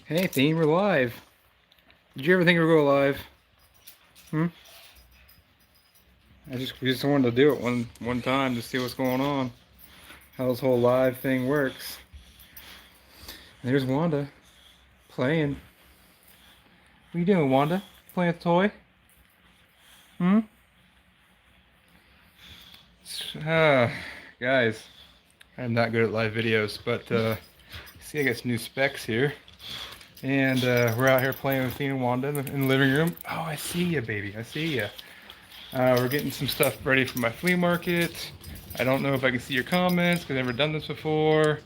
Hey, Theen, we're live. Did you ever think we would go live? Hmm? We just wanted to do it one time to see what's going on, how this whole live thing works. And there's Wanda playing. What are you doing, Wanda? Playing with a toy? Hmm? Uh, Guys, I'm not good at live videos, but see, I got some new specs here, and we're out here playing with Theen and Wanda in the living room. Oh, I see ya, baby. I see ya. We're getting some stuff ready for my flea market. I don't know if I can see your comments because I've never done this before.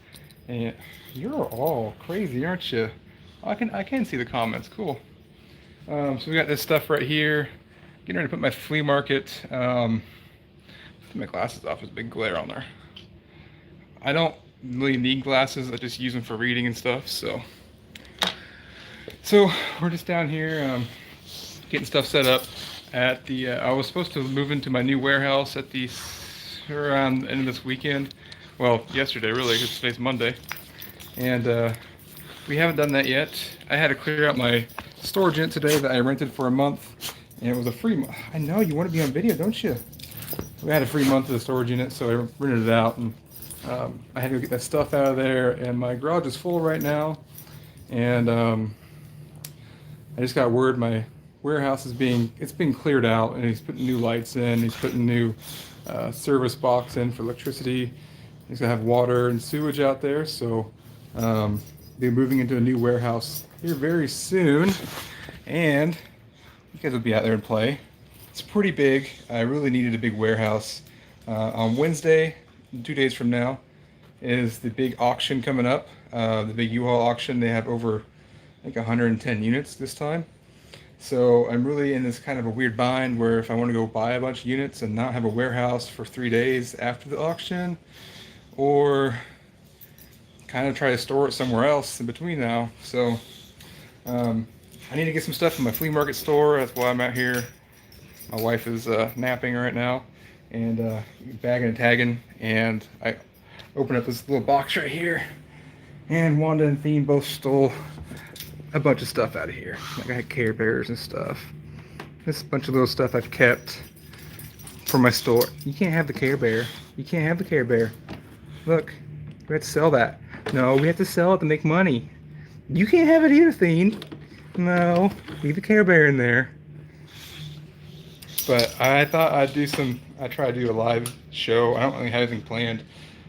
And you're all crazy, aren't you? I can see the comments. Cool. So we got this stuff right here. Getting ready to put my flea market. Put my glasses off. There's a big glare on there. I don't really need glasses. I just use them for reading and stuff. So we're just down here getting stuff set up at the. I was supposed to move into my new warehouse at the around the end of this weekend. Well, yesterday really, because today's Monday, and we haven't done that yet. I had to clear out my storage unit today that I rented for a month, and it was a free month. I know you want to be on video, don't you? We had a free month of the storage unit, so I rented it out, and I had to go get that stuff out of there. And my garage is full right now, and I just got word my warehouse is being cleared out, and he's putting new lights in. He's putting new service box in for electricity. He's gonna have water and sewage out there, so they're moving into a new warehouse here very soon, and you guys will be out there and play. It's pretty big. I really needed a big warehouse. On Wednesday, 2 days from now, is the big auction coming up. The big U-Haul auction. They have over, I think, 110 units this time. So I'm really in this kind of a weird bind where if I want to go buy a bunch of units and not have a warehouse for 3 days after the auction, or kind of try to store it somewhere else in between now. So I need to get some stuff in my flea market store. That's why I'm out here. My wife is napping right now and bagging and tagging. And I opened up this little box right here. And Wanda and Theen both stole a bunch of stuff out of here. Like I had Care Bears and stuff. This is a bunch of little stuff I've kept for my store. You can't have the Care Bear. You can't have the Care Bear. Look, we have to sell that. No, we have to sell it to make money. You can't have it either, Theen. No, leave the Care Bear in there. But I thought I'd try to do a live show. I don't really have anything planned.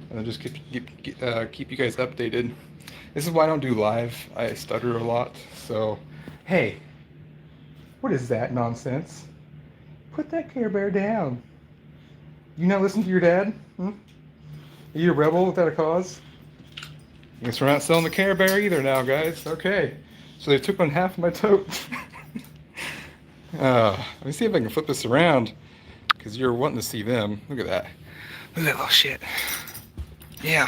And I'll just keep you guys updated. This is why I don't do live. I stutter a lot. So, hey, what is that nonsense? Put that Care Bear down. You not listen to your dad? Are you a rebel without a cause? I guess we're not selling the Care Bear either now, guys. Okay. So they took on half of my tote. Let me see if I can flip this around, because you're wanting to see them. Look at that. Look at that little shit. Yeah.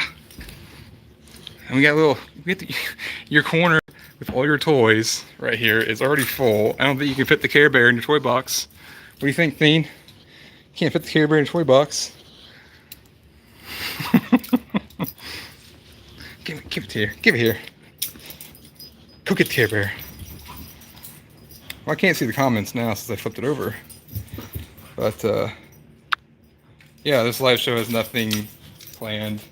And we got your corner with all your toys right here is already full. I don't think you can fit the Care Bear in your toy box. What do you think, Theen? You can't fit the Care Bear in your toy box. Give it here. Give it here. Go get the Care Bear. Well, I can't see the comments now since I flipped it over. But, yeah, this live show has nothing planned.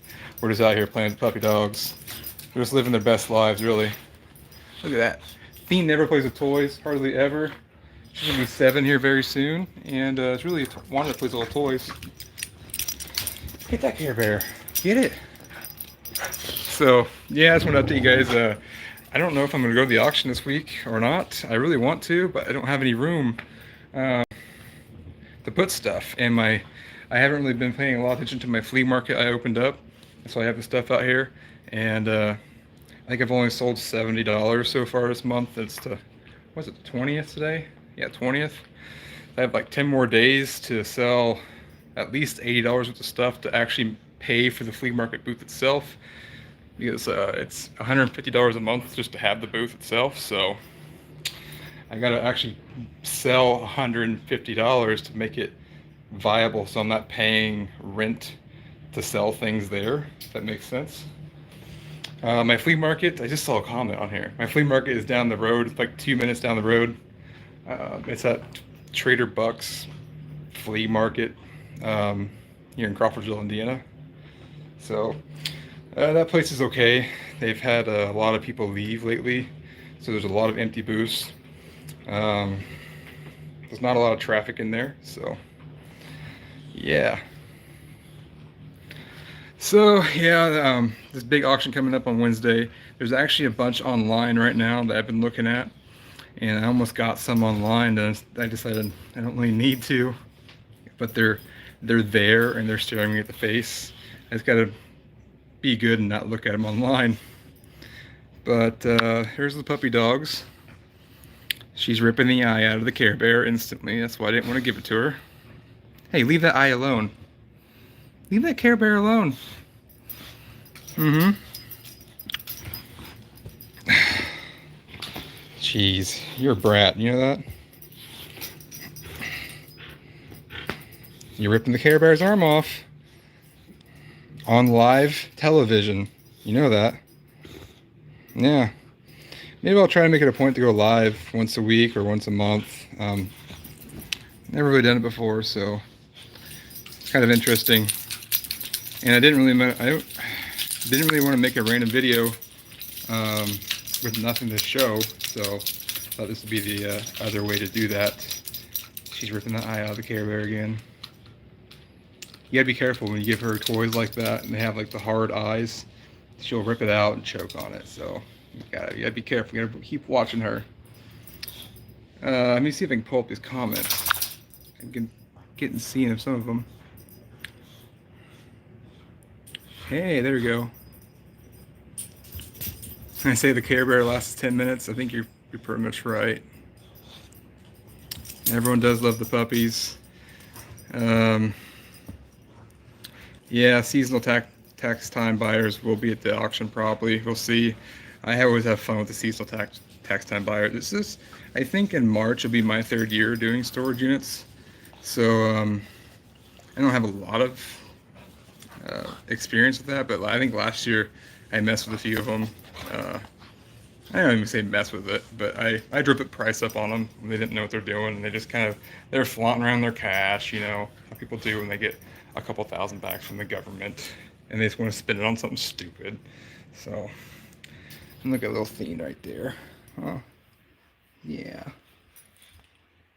We're just out here playing with puppy dogs. They're just living their best lives, really. Look at that. Theen never plays with toys, hardly ever. She's going to be 7 here very soon. And it's really Wanda that plays with all toys. Get that Care Bear. Get it. So, yeah, I just want to update you guys. I don't know if I'm going to go to the auction this week or not. I really want to, but I don't have any room to put stuff. And I haven't really been paying a lot of attention to my flea market I opened up. So I have the stuff out here. And I think I've only sold $70 so far this month. It's what's it, the 20th today? Yeah, 20th. I have like 10 more days to sell at least $80 worth of stuff to actually pay for the flea market booth itself. Because it's $150 a month just to have the booth itself, so I gotta actually sell $150 to make it viable, so I'm not paying rent to sell things there, if that makes sense. My flea market, I just saw a comment on here. My flea market is down the road. It's like 2 minutes down the road. It's at Trader Buck's flea market um, here in Crawfordsville, Indiana. So that place is okay. They've had a lot of people leave lately, so there's a lot of empty booths. Um, there's not a lot of traffic in there, so yeah. So yeah, this big auction coming up on Wednesday. There's actually a bunch online right now that I've been looking at, and I almost got some online, and I decided I don't really need to, but they're there and they're staring me at the face. I just gotta be good and not look at them online. But here's the puppy dogs. She's ripping the eye out of the Care Bear instantly. That's why I didn't want to give it to her. Hey, leave that eye alone. Leave that Care Bear alone. Mm-hmm. Jeez, you're a brat. You know that? You're ripping the Care Bear's arm off on live television. You know that. Yeah. Maybe I'll try to make it a point to go live once a week or once a month. Never really done it before, so it's kind of interesting. And I didn't really want to make a random video with nothing to show, so I thought this would be the other way to do that. She's ripping the eye out of the Care Bear again. You gotta be careful when you give her toys like that and they have like the hard eyes. She'll rip it out and choke on it, so you gotta be careful. You gotta keep watching her. Let me see if I can pull up his comments. I can get and see some of them. Hey, there we go. I say the Care Bear lasts 10 minutes. I think you're pretty much right. Everyone does love the puppies. Yeah, seasonal tax time buyers will be at the auction probably. We'll see. I always have fun with the seasonal tax time buyer. This is, I think in March will be my 3rd year doing storage units. So I don't have a lot of experience with that, but I think last year I messed with a few of them. I don't even say mess with it, but I drip the price up on them when they didn't know what they're doing, and they just they're flaunting around their cash, you know, how people do when they get a couple thousand back from the government, and they just want to spend it on something stupid. So, and look at little Theen right there. Oh, yeah.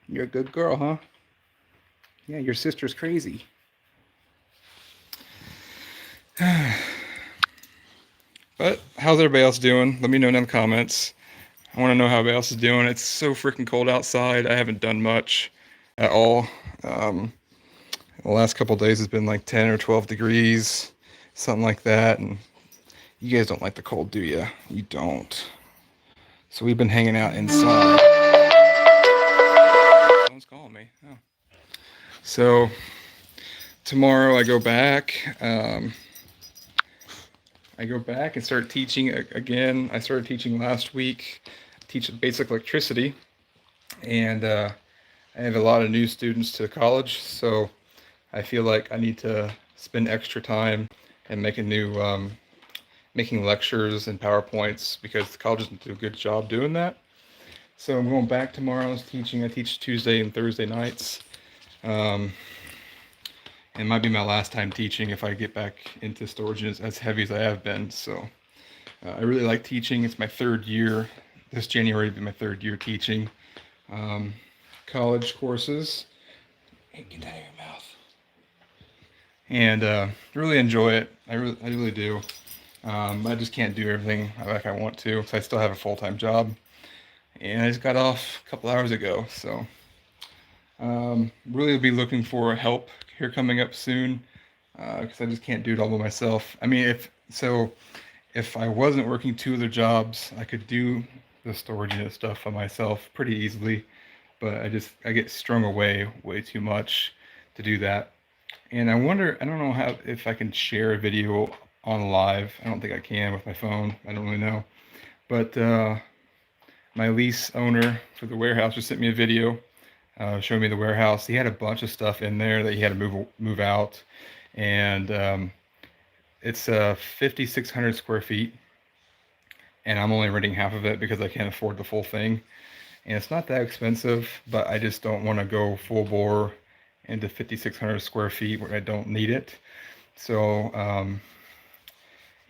You're a good girl, huh? Yeah, your sister's crazy. But how's everybody else doing? Let me know in the comments. I want to know how everybody else is doing. It's so freaking cold outside. I haven't done much at all. The last couple of days has been like 10 or 12 degrees, something like that. And you guys don't like the cold, do you? You don't. So we've been hanging out inside. Someone's calling me. Oh. So tomorrow I go back. I go back and start teaching again. I started teaching last week, teach basic electricity, and I have a lot of new students to college, so I feel like I need to spend extra time and make making lectures and PowerPoints because the college doesn't do a good job doing that. So I'm going back tomorrow. I teach Tuesday and Thursday nights. It might be my last time teaching if I get back into storage units as heavy as I have been. So I really like teaching. It's my 3rd year. This January will be my 3rd year teaching college courses. Hey, get that out of your mouth. And really enjoy it. I really do. I just can't do everything like I want to. So I still have a full-time job. And I just got off a couple hours ago. So really will be looking for help here coming up soon because I just can't do it all by myself. I mean, if I wasn't working 2 other jobs, I could do the storage unit stuff by myself pretty easily, but I get strung away way too much to do that. And I don't know if I can share a video on live. I don't think I can with my phone. I don't really know. But my lease owner for the warehouse just sent me a video showing me the warehouse. He had a bunch of stuff in there that he had to move out, and it's 5,600 square feet. and I'm only renting half of it because I can't afford the full thing. And it's not that expensive, but I just don't want to go full bore into 5,600 square feet where I don't need it. So,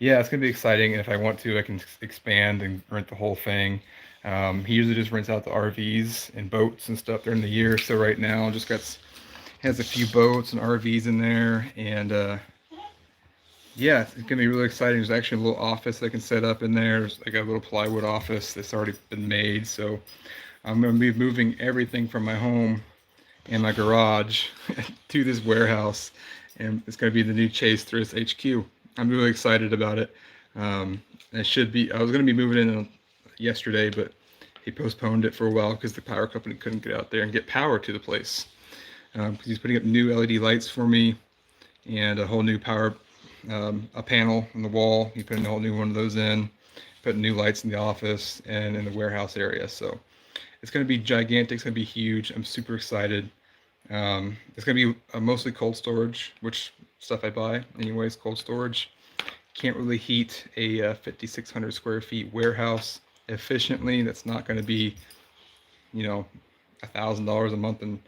yeah, it's gonna be exciting. And if I want to, I can expand and rent the whole thing. He usually just rents out the RVs and boats and stuff during the year. So right now, just got has a few boats and RVs in there, and yeah, it's gonna be really exciting. There's actually a little office I can set up in there. There's like a little plywood office that's already been made. So I'm gonna be moving everything from my home and my garage to this warehouse, and it's gonna be the new Chase Thrift HQ. I'm really excited about it. It should be. I was gonna be moving in yesterday, but he postponed it for a while because the power company couldn't get out there and get power to the place. Because he's putting up new LED lights for me and a whole new power, a panel on the wall. He put a whole new one of those in, put new lights in the office and in the warehouse area. So it's going to be gigantic. It's going to be huge. I'm super excited. It's going to be mostly cold storage, which stuff I buy anyways, cold storage. Can't really heat a 5,600 square feet warehouse efficiently. That's not going to be, you know, $1,000 a month in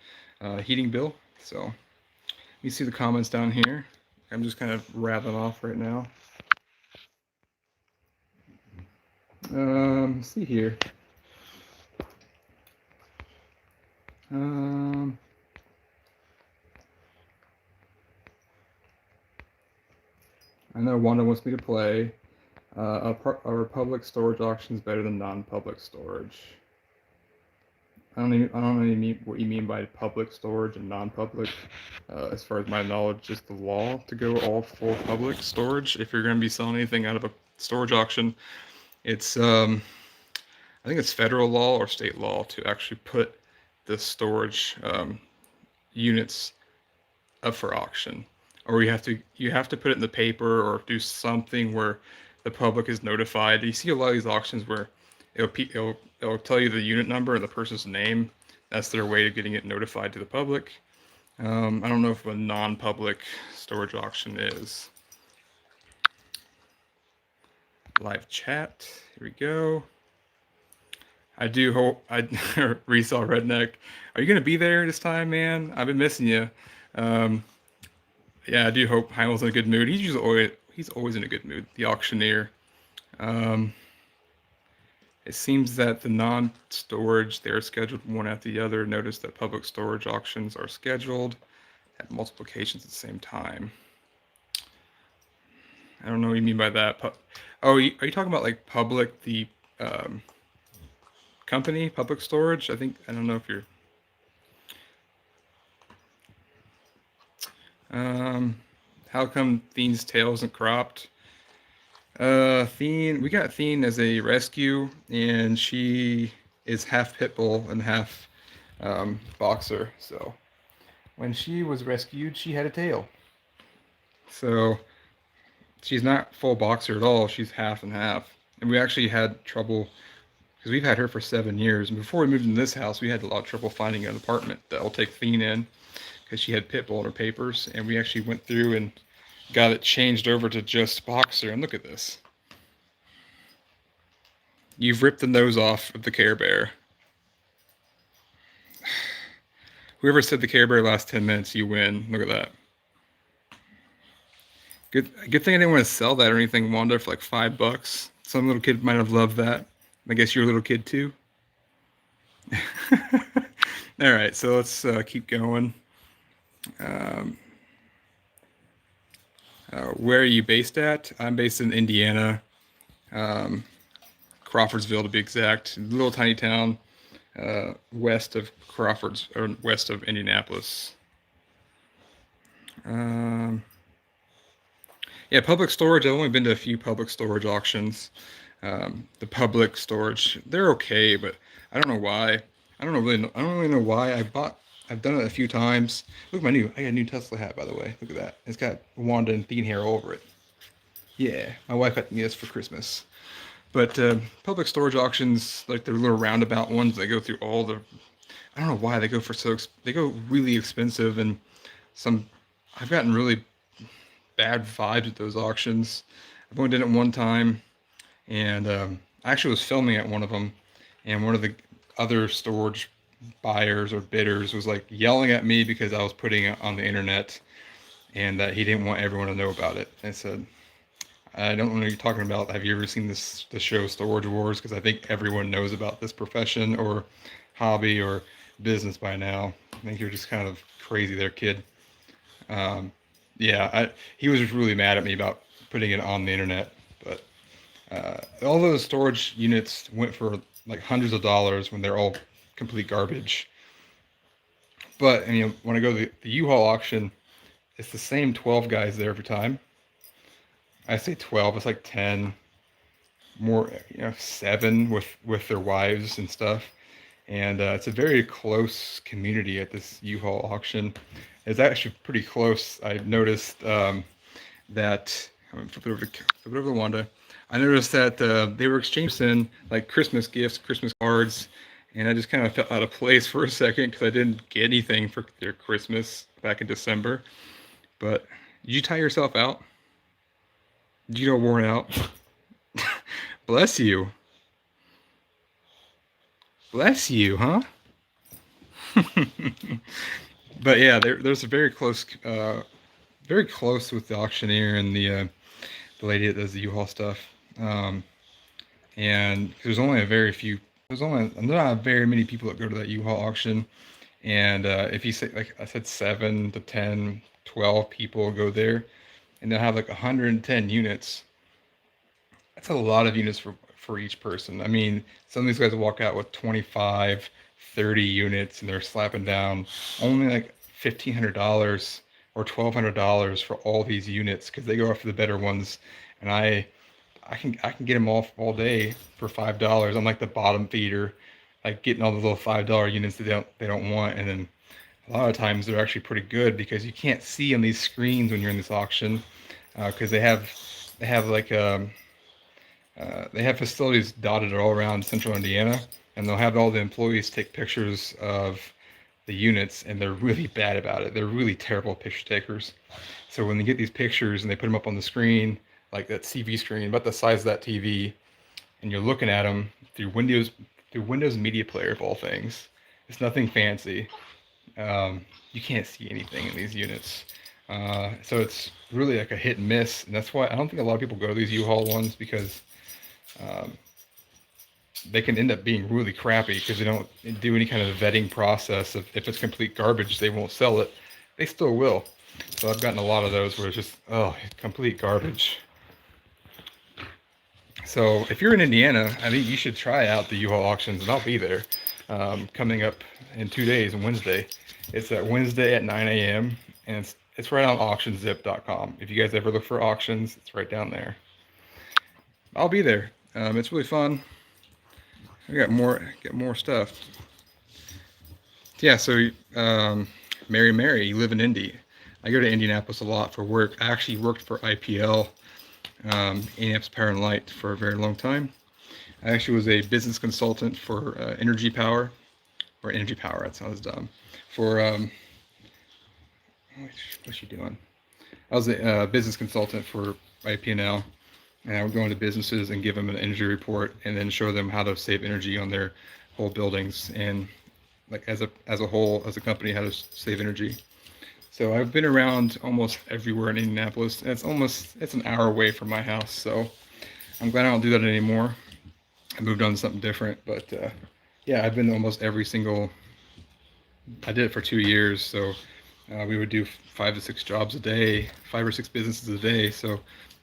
heating bill. So you see the comments down here. I'm just kind of rattling off right now. See here. I know Wanda wants me to play. A Republic storage auction is better than non-public storage. I don't really mean what you mean by public storage and non-public. As far as my knowledge, is the law to go all full public storage. If you're going to be selling anything out of a storage auction, it's I think it's federal law or state law to actually put the storage units up for auction, or you have to put it in the paper or do something where the public is notified. You see a lot of these auctions where it'll tell you the unit number and the person's name. That's their way of getting it notified to the public. I don't know if a non-public storage auction is. Live chat. Here we go. I do hope Resell Redneck. Are you gonna be there this time, man? I've been missing you. Yeah, I do hope Heimel's in a good mood. He's always in a good mood. The auctioneer. It seems that the non-storage, they're scheduled one after the other. Notice that public storage auctions are scheduled at multiple locations at the same time. I don't know what you mean by that. Oh, are you talking about like public, the company, public storage? I don't know if you're... how come Theen's tail isn't cropped? Theen, we got Theen as a rescue, and she is half pit bull and half boxer. So when she was rescued, she had a tail. So she's not full boxer at all. She's half and half. And we actually had trouble because we've had her for 7 years. And before we moved into this house, we had a lot of trouble finding an apartment that will take Theen in because she had pit bull in her papers. And we actually went through and got it changed over to just boxer. And look at this. You've ripped the nose off of the Care Bear. Whoever said the Care Bear lasts 10 minutes, you win. Look at that. Good thing I didn't want to sell that or anything, Wanda, for like $5. Some little kid might have loved that. I guess you're a little kid too. All right, so let's keep going. Where are you based at? I'm based in Indiana, Crawfordsville to be exact. Little tiny town west of west of Indianapolis. Yeah, public storage. I've only been to a few public storage auctions. The public storage, they're okay, but I don't know why. I don't really know why. I've done it a few times. Look, I got a new Tesla hat, by the way. Look at that. It's got Wanda and Theen hair all over it. Yeah, my wife got me this for Christmas. But public storage auctions, like the little roundabout ones, they go through all the. I don't know why they go they go really expensive, and I've gotten really bad vibes at those auctions. I've only done it one time, and I actually was filming at one of them, and one of the other storage buyers or bidders was like yelling at me because I was putting it on the internet and that he didn't want everyone to know about it. I said, I don't know what you're talking about. Have you ever seen the show Storage Wars? Because I think everyone knows about this profession or hobby or business by now. I think you're just kind of crazy there, kid. Um, yeah, he was just really mad at me about putting it on the internet. But all those storage units went for like hundreds of dollars when they're all complete garbage. But I mean, when I go to the U-Haul auction, it's the same 12 guys there every time. I say 12, it's like 10 more, 7 with their wives and stuff. And it's a very close community at this U-Haul auction. It's actually pretty close. I noticed that I'm gonna flip it over to Wanda. I noticed that they were exchanging like Christmas gifts, Christmas cards, and I just kind of felt out of place for a second because I didn't get anything for their Christmas back in December. But did you tie yourself out? Did you get worn out? Bless you. Bless you, huh? But yeah, there's a very close with the auctioneer and the lady that does the U-Haul stuff. Um, and there's only a very few. There's only not very many people that go to that U-Haul auction. And if you say, like I said, 7 to 10, 12 people go there, and they'll have like 110 units. That's a lot of units for each person. I mean, some of these guys walk out with 25, 30 units, and they're slapping down only like $1,500 or $1,200 for all these units because they go after the better ones. And I can get them all day for $5. I'm like the bottom feeder, like getting all the little $5 units that they don't want. And then a lot of times they're actually pretty good because you can't see on these screens when you're in this auction because they have like they have facilities dotted all around central Indiana, and they'll have all the employees take pictures of the units, and they're really bad about it. They're really terrible picture takers. So when they get these pictures and they put them up on the screen, like that TV screen, about the size of that TV, and you're looking at them through Windows Media Player of all things, it's nothing fancy. You can't see anything in these units. So it's really like a hit and miss, and that's why I don't think a lot of people go to these U-Haul ones because um, they can end up being really crappy because they don't do any kind of vetting process. If it's complete garbage, they won't sell it. They still will. So I've gotten a lot of those where it's just, oh, complete garbage. So if you're in Indiana, I think you should try out the U-Haul auctions, and I'll be there coming up in 2 days on Wednesday. It's that Wednesday at 9 a.m. and it's right on auctionzip.com. If you guys ever look for auctions, it's right down there. I'll be there. It's really fun. I got more stuff. Yeah, so Mary, you live in Indy. I go to Indianapolis a lot for work. I actually worked for IPL, Indianapolis Power and Light, for a very long time. I actually was a business consultant for Energy Power, or Energy Power. That sounds dumb. For what's she doing? I was a business consultant for IPL, and I would go into businesses and give them an energy report, and then show them how to save energy on their whole buildings, and like as a whole, as a company, how to save energy. So I've been around almost everywhere in Indianapolis. And it's an hour away from my house, so I'm glad I don't do that anymore. I moved on to something different, but yeah, I've been to almost every single. I did it for 2 years, so we would do 5 to 6 jobs a day, 5 or 6 businesses a day. So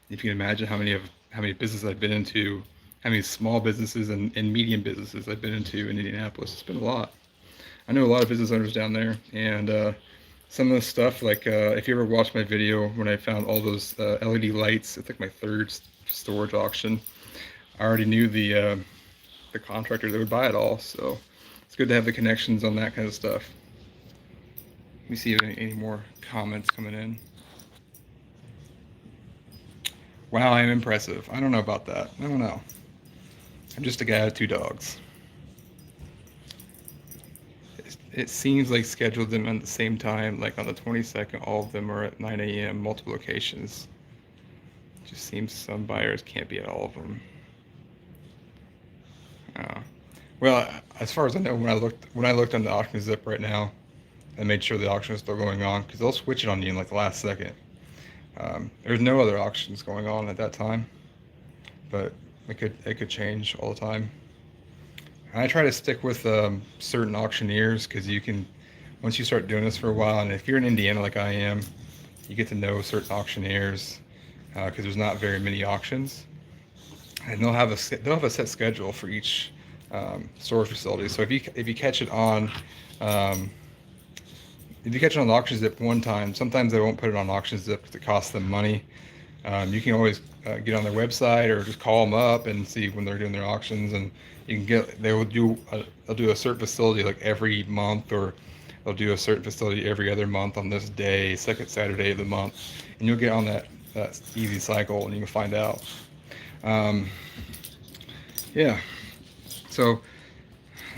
if you can imagine how many businesses I've been into, how many small businesses and medium businesses I've been into in Indianapolis, it's been a lot. I know a lot of business owners down there, and some of the stuff, like if you ever watched my video when I found all those LED lights, it's like my third storage auction. I already knew the contractor that would buy it all, so it's good to have the connections on that kind of stuff. Let me see if any more comments coming in. Wow, I am impressive. I don't know about that. I don't know. I'm just a guy with 2 dogs. It seems like scheduled them at the same time, like on the 22nd, all of them are at 9 a.m., multiple locations. Just seems some buyers can't be at all of them. Well, as far as I know, when I looked on the auction zip right now, I made sure the auction is still going on because they'll switch it on you in like the last second. There's no other auctions going on at that time, but it could change all the time. I try to stick with certain auctioneers because you can, once you start doing this for a while, and if you're in Indiana like I am, you get to know certain auctioneers because there's not very many auctions, and they'll have a set schedule for each storage facility. So if you catch it on um, if you catch it on the auction zip one time, sometimes they won't put it on auction zip because it costs them money. You can always get on their website or just call them up and see when they're doing their auctions, and you can get they'll do a certain facility like every month, or they'll do a certain facility every other month on this day, second Saturday of the month, and you'll get on that easy cycle and you can find out. Um, yeah, so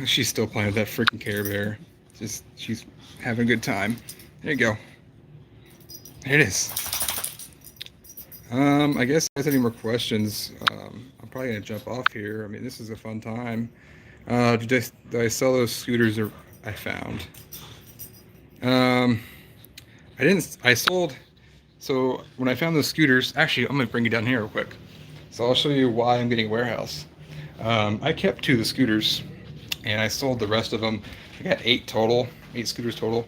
she's still playing with that freaking Care Bear. She's having a good time. There you go. There it is. I guess if there's any more questions, I'm probably gonna jump off here. I mean, this is a fun time. Did I sell those scooters or I found? Um, I didn't. I sold. So when I found those scooters, actually, I'm gonna bring you down here real quick. So I'll show you why I'm getting a warehouse. I kept two of the scooters, and I sold the rest of them. I got eight scooters total.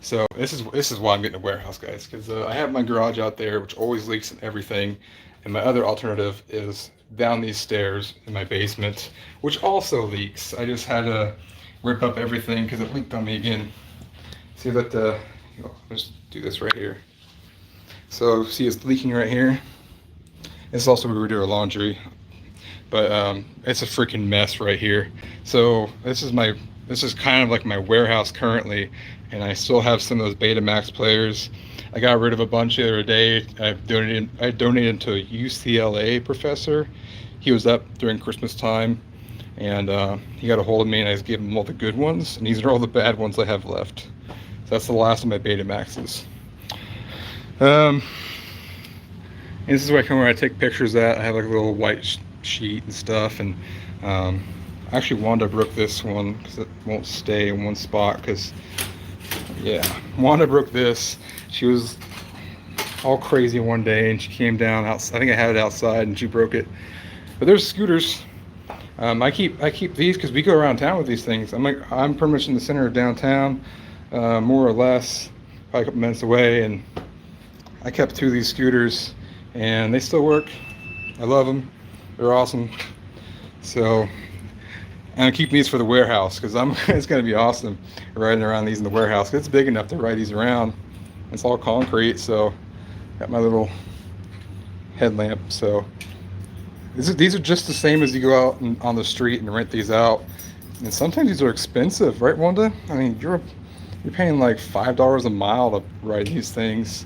So this is why I'm getting a warehouse, guys, because I have my garage out there, which always leaks and everything, and my other alternative is down these stairs in my basement, which also leaks. I just had to rip up everything because it leaked on me again. See that? Let's do this right here. So see, it's leaking right here. This is also where we do our laundry, but it's a freaking mess right here. So this is kind of like my warehouse currently, and I still have some of those Betamax players. I got rid of a bunch the other day. I donated to a UCLA professor. He was up during Christmas time, and he got a hold of me, and I just gave him all the good ones, and these are all the bad ones I have left. So that's the last of my Betamaxes. And this is where I take pictures at. I have like a little white sheet and stuff, and actually Wanda broke this one because it won't stay in one spot. Because yeah, Wanda broke this. She was all crazy one day, and she came down out. I think I had it outside, and she broke it. But there's scooters. I keep these because we go around town with these things. I'm pretty much in the center of downtown, more or less, probably a couple minutes away, and I kept two of these scooters, and they still work. I love them. They're awesome. So I'm keeping these for the warehouse because it's going to be awesome riding around these in the warehouse. It's big enough to ride these around. It's all concrete, so got my little headlamp. So these are just the same as you go out on the street and rent these out. And sometimes these are expensive, right, Wanda? I mean, you're paying like $5 a mile to ride these things.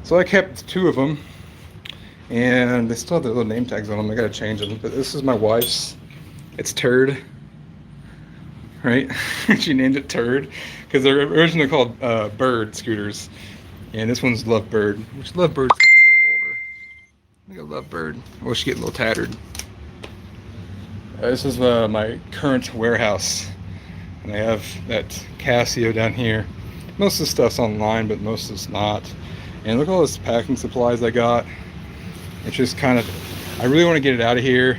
So I kept two of them, and they still have their little name tags on them. I gotta change them. But this is my wife's. It's Turd, right? She named it Turd because they're originally called Bird scooters, and this one's Lovebird, which Lovebird's getting a little older. Look at Lovebird. Oh, she's getting a little tattered. This is my current warehouse, and I have that Casio down here. Most of the stuff's online, but most of it's not. And look at all this packing supplies I got. It's just kind of, I really want to get it out of here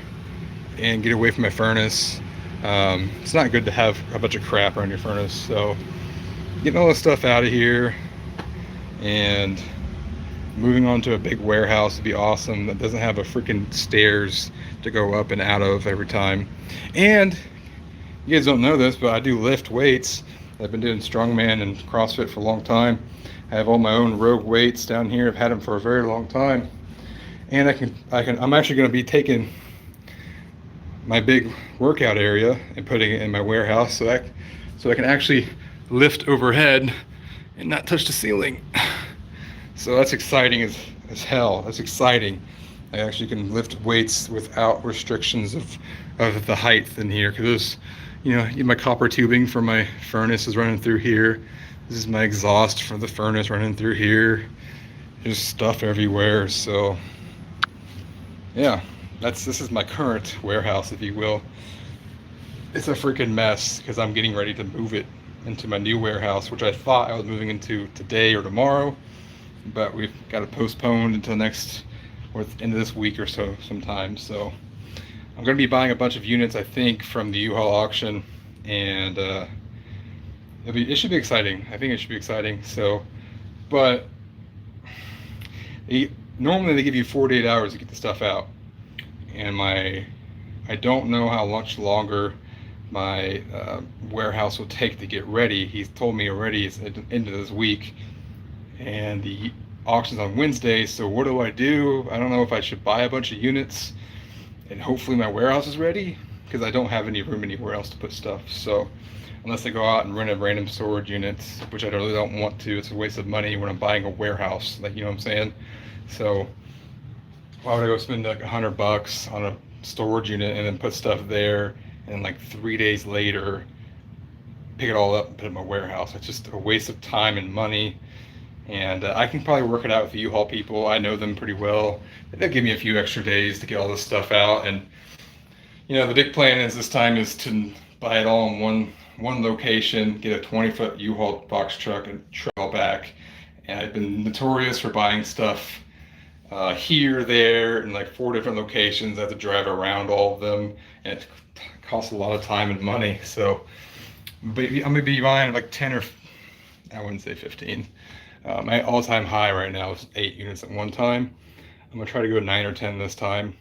and get away from my furnace. It's not good to have a bunch of crap around your furnace. So getting all this stuff out of here and moving on to a big warehouse would be awesome that doesn't have a freaking stairs to go up and out of every time. And you guys don't know this, but I do lift weights. I've been doing strongman and CrossFit for a long time. I have all my own Rogue weights down here. I've had them for a very long time, and I'm actually going to be taking my big workout area and putting it in my warehouse so I can actually lift overhead and not touch the ceiling. So that's exciting as hell. That's exciting. I actually can lift weights without restrictions of the height in here, because my copper tubing for my furnace is running through here. This is my exhaust from the furnace running through here. There's stuff everywhere. So yeah, this is my current warehouse, if you will. it's a freaking mess because I'm getting ready to move it into my new warehouse, which I thought I was moving into today or tomorrow, but we've got it postponed until next or the end of this week or so sometime. So I'm going to be buying a bunch of units, I think, from the U-Haul auction, and it should be exciting. I think it should be exciting. So, but normally they give you 48 hours to get the stuff out, and I don't know how much longer my warehouse will take to get ready. He's told me already it's at the end of this week, and the auction's on Wednesday. So what do? I don't know if I should buy a bunch of units and hopefully my warehouse is ready, because I don't have any room anywhere else to put stuff. So unless I go out and rent a random storage units, which I really don't want to, it's a waste of money when I'm buying a warehouse, like, you know what I'm saying? So why would I go spend like $100 on a storage unit and then put stuff there, and like 3 days later pick it all up and put it in my warehouse? It's just a waste of time and money. And I can probably work it out with the U-Haul people. I know them pretty well. They'll give me a few extra days to get all this stuff out. And you know, the big plan is this time is to buy it all in one location, get a 20-foot U-Haul box truck and trail back. And I've been notorious for buying stuff here, there, in like 4 different locations. I have to drive around all of them, and it costs a lot of time and money. So but I'm gonna be buying like 10 or I wouldn't say 15. My all-time high right now is 8 units at one time. I'm gonna try to go 9 or 10 this time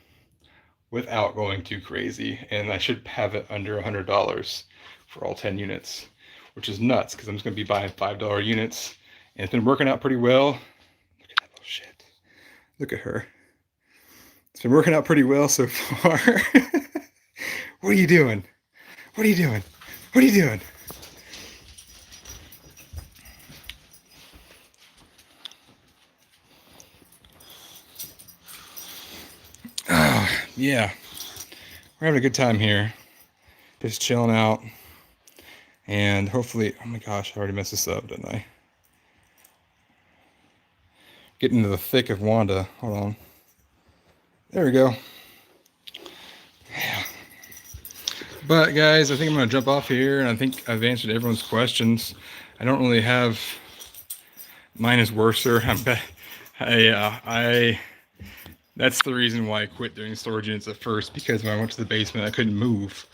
without going too crazy, and I should have it under $100 for all 10 units, which is nuts because I'm just gonna be buying $5 units, and it's been working out pretty well. Look at that little shit. Look at her. It's been working out pretty well so far. What are you doing? What are you doing? What are you doing? Oh, yeah. We're having a good time here. Just chilling out. And hopefully, oh my gosh, I already messed this up, didn't I? Getting into the thick of Wanda. Hold on. There we go. Yeah. But guys, I think I'm going to jump off here, and I think I've answered everyone's questions. I don't really have... Mine is worser. That's the reason why I quit doing storage units at first, because when I went to the basement, I couldn't move.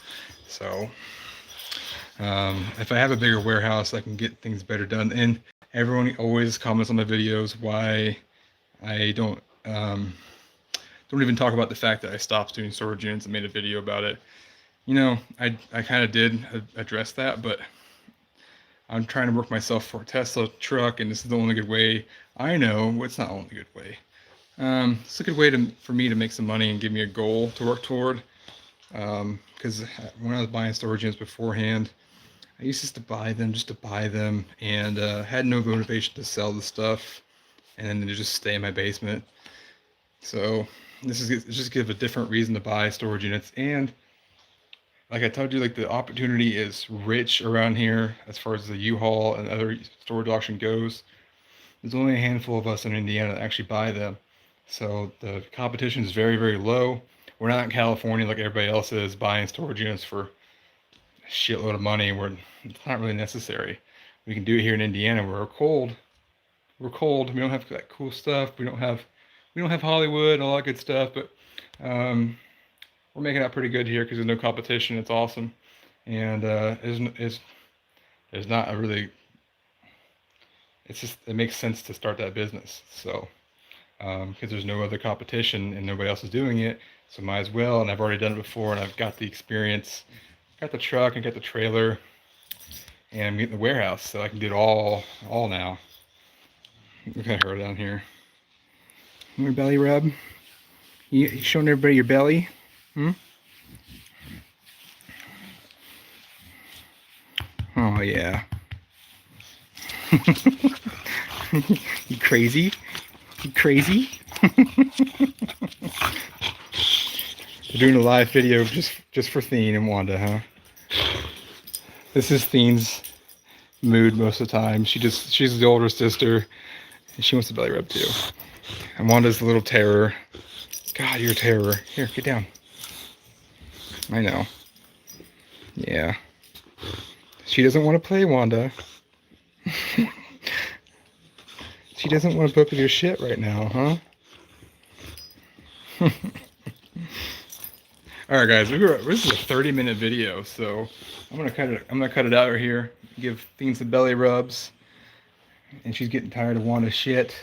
So if I have a bigger warehouse, I can get things better done. And everyone always comments on my videos why I don't even talk about the fact that I stopped doing storage units and made a video about it. You know, I kind of did address that, but I'm trying to work myself for a Tesla truck, and this is the only good way I know. Well, it's not the only good way. It's a good way for me to make some money and give me a goal to work toward. Because when I was buying storage units beforehand, I used just to buy them, and had no motivation to sell the stuff, and then to just stay in my basement. So this is just give a different reason to buy storage units. And like I told you, like, the opportunity is rich around here as far as the U-Haul and other storage auction goes. There's only a handful of us in Indiana that actually buy them. So the competition is very, very low. We're not in California like everybody else is, buying storage units for a shitload of money where it's not really necessary. We can do it here in Indiana where we're cold. We're cold. We don't have that cool stuff. We don't have Hollywood and all that good stuff, but we're making out pretty good here because there's no competition. It's awesome. And there's not a really, it's just, it makes sense to start that business. So because there's no other competition and nobody else is doing it, so might as well. And I've already done it before, and I've got the experience, got the truck and got the trailer, and I'm getting the warehouse, so I can do it all now. Look at her down here. Your belly rub? You showing everybody your belly? Oh yeah. You crazy? You crazy? We're doing a live video just for Theen and Wanda, huh? This is Theen's mood most of the time. She's the older sister, and she wants the belly rub too. And Wanda's the little terror. God, you're a terror. Here, get down. I know. Yeah. She doesn't want to play, Wanda. She doesn't want to put up with your shit right now, huh? All right, guys. This is a 30-minute video, so I'm gonna cut it. I'm gonna cut it out right here. Give Theen some belly rubs, and she's getting tired of Wanda's shit.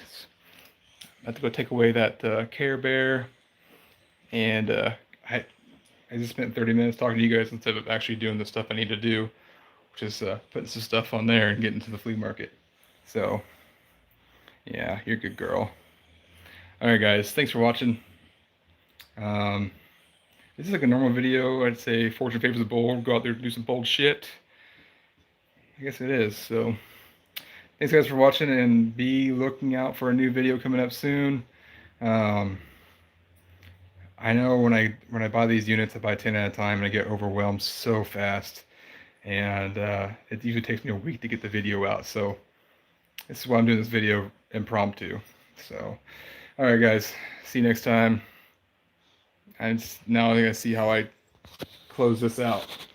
I have to go take away that Care Bear, and I just spent 30 minutes talking to you guys instead of actually doing the stuff I need to do, which is putting some stuff on there and getting to the flea market. So, yeah, you're a good girl. All right, guys. Thanks for watching. Um, this is like a normal video. I'd say fortune favors the bold. Go out there and do some bold shit. I guess it is. So, thanks guys for watching, and be looking out for a new video coming up soon. I know when I buy these units, I buy 10 at a time, and I get overwhelmed so fast, and it usually takes me a week to get the video out. So this is why I'm doing this video impromptu. So, all right, guys, see you next time. Now I gotta see how I close this out.